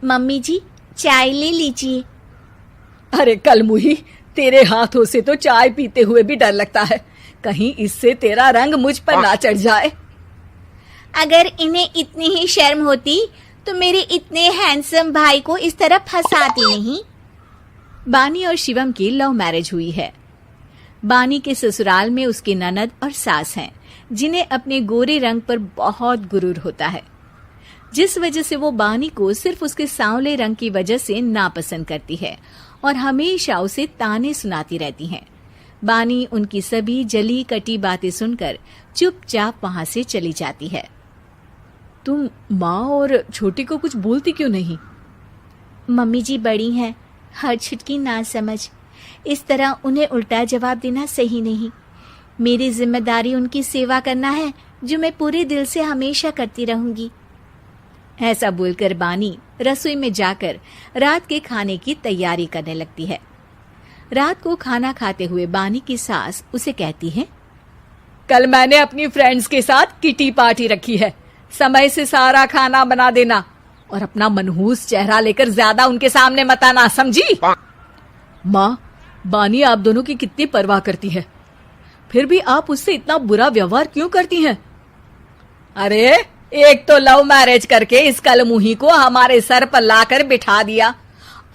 Mummy जी, चाय ले लीजिए। अरे कलमुही, तेरे हाथों से तो चाय पीते हुए भी डर लगता है, कहीं इससे तेरा रंग मुझ पर ना चढ़ जाए। अगर इन्हें इतनी ही शर्म होती तो मेरे इतने हैंडसम भाई को इस तरह फंसाती नहीं। बानी और शिवम की लव मैरिज हुई है। बानी के ससुराल में उसकी ननद और सास हैं, जिन्हें अपने गोरे रंग पर बहुत गुरूर होता है, जिस वजह से वो बानी को सिर्फ उसके सांवले रंग की वजह से नापसंद करती है और हमेशा उसे ताने सुनाती रहती हैं। बानी उनकी सभी जली कटी बातें सुनकर चुपचाप वहां से चली जाती है। तुम माँ और छोटी को कुछ बोलती क्यों नहीं? मम्मी जी बड़ी हैं, हर छुटकी ना समझ, इस तरह उन्हें उल्टा जवाब देना सही नहीं। मेरी जिम्मेदारी उनकी सेवा करना है, जो मैं पूरे दिल से हमेशा करती रहूंगी। ऐसा बोलकर बानी रसोई में जाकर रात के खाने की तैयारी करने लगती है। रात को खाना खाते हुए बानी की सास उसे कहती है, कल मैंने अपनी फ्रेंड्स के साथ किटी पार्टी रखी है, समय से सारा खाना बना देना और अपना मनहूस चेहरा लेकर ज्यादा उनके सामने मत आना, समझी? माँ, बानी आप दोनों की कितनी परवाह करती है, फिर भी आप उससे इतना बुरा व्यवहार क्यों करती हैं? अरे एक तो लव मैरिज करके इस कलमुही को हमारे सर पर लाकर बिठा दिया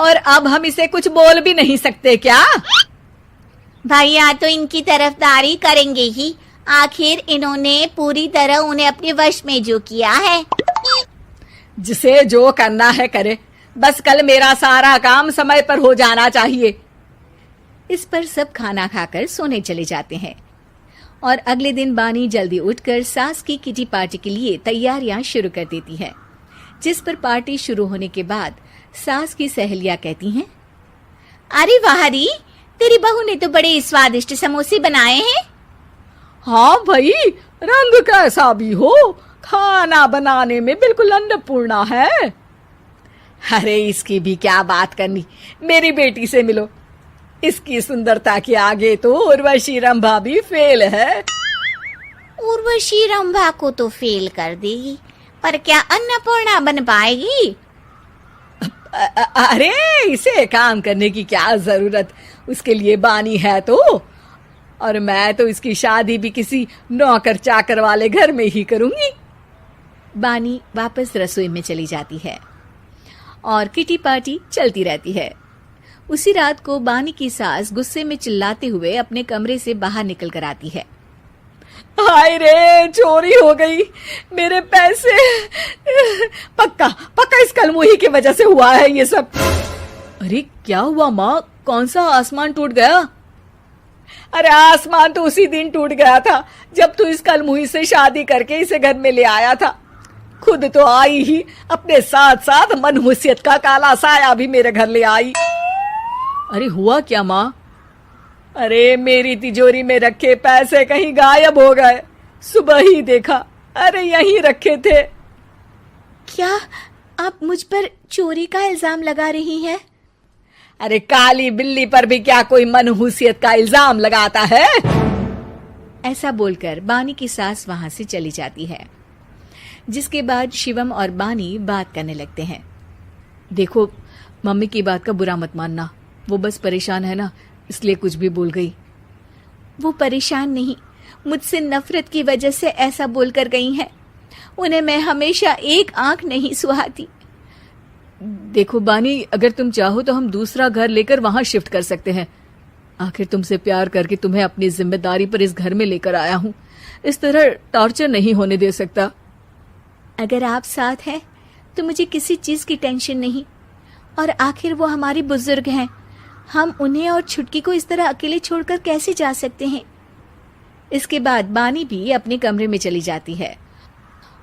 और अब हम इसे कुछ बोल भी नहीं सकते क्या? भैया तो इनकी तरफदारी करेंगे ही, आखिर इन्होंने पूरी तरह उन्हें अपने वश में जो किया है। जिसे जो करना है करे, बस कल मेरा सारा काम समय पर हो जाना चाहिए। इस पर सब खाना खाकर सोने चले जाते हैं और अगले दिन बानी जल्दी उठकर सास की किटी पार्टी के लिए तैयारियां शुरू कर देती है, जिस पर पार्टी शुरू होने के बाद सास की सहेलियां कहती हैं, अरे वाह री, तेरी बहू ने तो बड़े स्वादिष्ट समोसे बनाए हैं। हाँ भाई, रंग कैसा भी हो, खाना बनाने में बिल्कुल अन्नपूर्णा है। अरे इसकी भी क्या बात करनी, मेरी बेटी से मिलो, इसकी सुंदरता के आगे तो उर्वशी रंभा भी फेल है। उर्वशी रंभा को तो फेल कर देगी, पर क्या अन्नपूर्णा बन पाएगी? अरे इसे काम करने की क्या जरूरत, उसके लिए बानी है तो, और मैं तो इसकी शादी भी किसी नौकर चाकर वाले घर में ही करूंगी। बानी वापस रसोई में चली जाती है और किटी पार्टी चलती रहती है। उसी रात को बानी की सास गुस्से में चिल्लाते हुए अपने कमरे से बाहर निकल कर आती है। हाय रे, चोरी हो गई, मेरे पैसे, पक्का पक्का इस कलमुही की वजह से हुआ है ये सब। अरे क्या हुआ माँ, कौन सा आसमान टूट गया? अरे आसमान तो उसी दिन टूट गया था जब तू इस कलमुही से शादी करके इसे घर में ले आया था। खुद तो आई ही, अपने साथ साथ मनहूसियत का काला साया भी मेरे घर ले आई। अरे हुआ क्या माँ? अरे मेरी तिजोरी में रखे पैसे कहीं गायब हो गए, सुबह ही देखा, अरे यहीं रखे थे। क्या आप मुझ पर चोरी का इल्जाम लगा रही हैं? अरे काली बिल्ली पर भी क्या कोई मनहूसियत का इल्जाम लगाता है? ऐसा बोलकर बानी की सास वहां से चली जाती है, जिसके बाद शिवम और बानी बात करने लगते हैं। देखो, मम्मी की बात का बुरा मत मानना, वो बस परेशान है ना, इसलिए कुछ भी बोल गई। वो परेशान नहीं, मुझसे नफरत की वजह से ऐसा बोलकर गई हैं। उन्हें मैं हमेशा एक आंख नहीं सुहाती। देखो बानी, अगर तुम चाहो तो हम दूसरा घर लेकर वहां शिफ्ट कर सकते हैं। आखिर तुमसे प्यार करके तुम्हें अपनी जिम्मेदारी पर इस घर में लेकर आया हूं, इस तरह टॉर्चर नहीं होने दे सकता। अगर आप साथ हैं तो मुझे किसी चीज की टेंशन नहीं, और आखिर वो हमारी बुजुर्ग हैं, हम उन्हें और छुटकी को इस तरह अकेले छोड़कर कैसे जा सकते हैं? इसके बाद बानी भी अपने कमरे में चली जाती है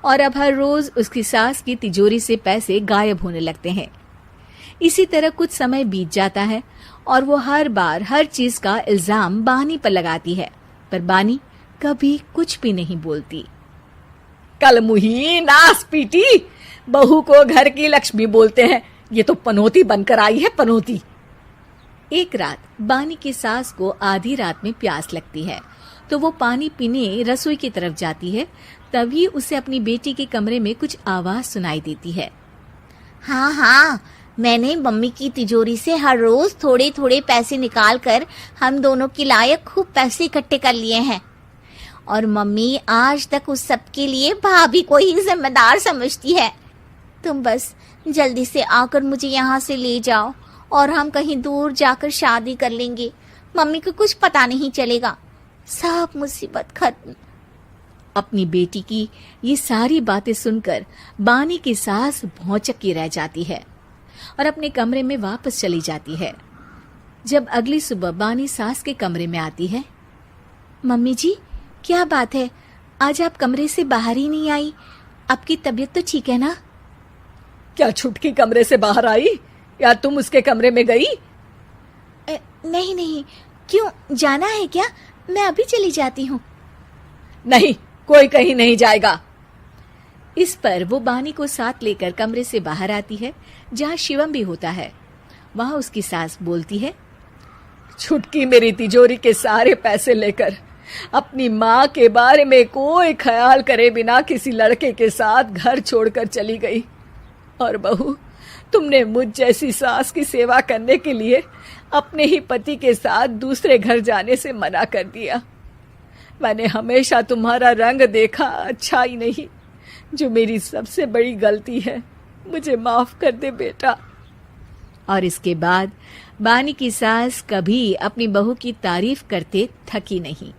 और अब हर रोज उसकी सास की तिजोरी से पैसे गायब होने लगते हैं। इसी तरह कुछ समय बीत जाता है और वो हर बार हर चीज का इल्जाम बानी पर लगाती है, पर बानी कभी कुछ भी नहीं बोलती। कलमुही नास पीटी, बहू को घर की लक्ष्मी बोलते हैं, ये तो पनौती बनकर आई है, पनौती। एक रात बानी की सास को आधी रात में प्यास लगती है, तो वो पानी पीने रसोई की तरफ जाती है। तभी उसे अपनी बेटी के कमरे में कुछ आवाज सुनाई देती है। हाँ हाँ, मैंने मम्मी की तिजोरी से हर रोज थोड़े थोड़े पैसे निकाल कर हम दोनों के लायक खूब पैसे इकट्ठे कर लिए हैं। और मम्मी आज तक उस सब के लिए भाभी को ही जिम्मेदार समझती है। तुम बस जल्दी से आकर मुझे यहाँ से ले जाओ और हम कहीं दूर जाकर शादी कर लेंगे। मम्मी को कुछ पता नहीं चलेगा, सब मुसीबत खत्म। अपनी बेटी की ये सारी बातें सुनकर बानी की सास भौंचक्की रह जाती है और अपने कमरे में वापस चली जाती है। जब अगली सुबह बानी सास के कमरे में आती है, मम्मी जी, क्या बात है, आज आप कमरे से बाहर ही नहीं आई? आपकी तबीयत तो ठीक है ना? क्या छुटकी कमरे से बाहर आई या तुम उसके कमरे में गई? नहीं नहीं, क्यों, जाना है क्या? मैं अभी चली जाती हूँ। नहीं, कोई कहीं नहीं जाएगा। इस पर वो बानी को साथ लेकर कमरे से बाहर आती है, जहाँ शिवम भी होता है। वहां उसकी सास बोलती है, छुटकी मेरी तिजोरी के सारे पैसे लेकर अपनी माँ के बारे में कोई ख्याल करे बिना किसी लड़के के साथ घर छोड़कर चली गई। और बहू, तुमने मुझ जैसी सास की सेवा करने के लिए अपने ही पति के साथ दूसरे घर जाने से मना कर दिया। मैंने हमेशा तुम्हारा रंग देखा अच्छा ही नहीं, जो मेरी सबसे बड़ी गलती है। मुझे माफ कर दे बेटा। और इसके बाद बानी की सास कभी अपनी बहू की तारीफ करते थकी नहीं।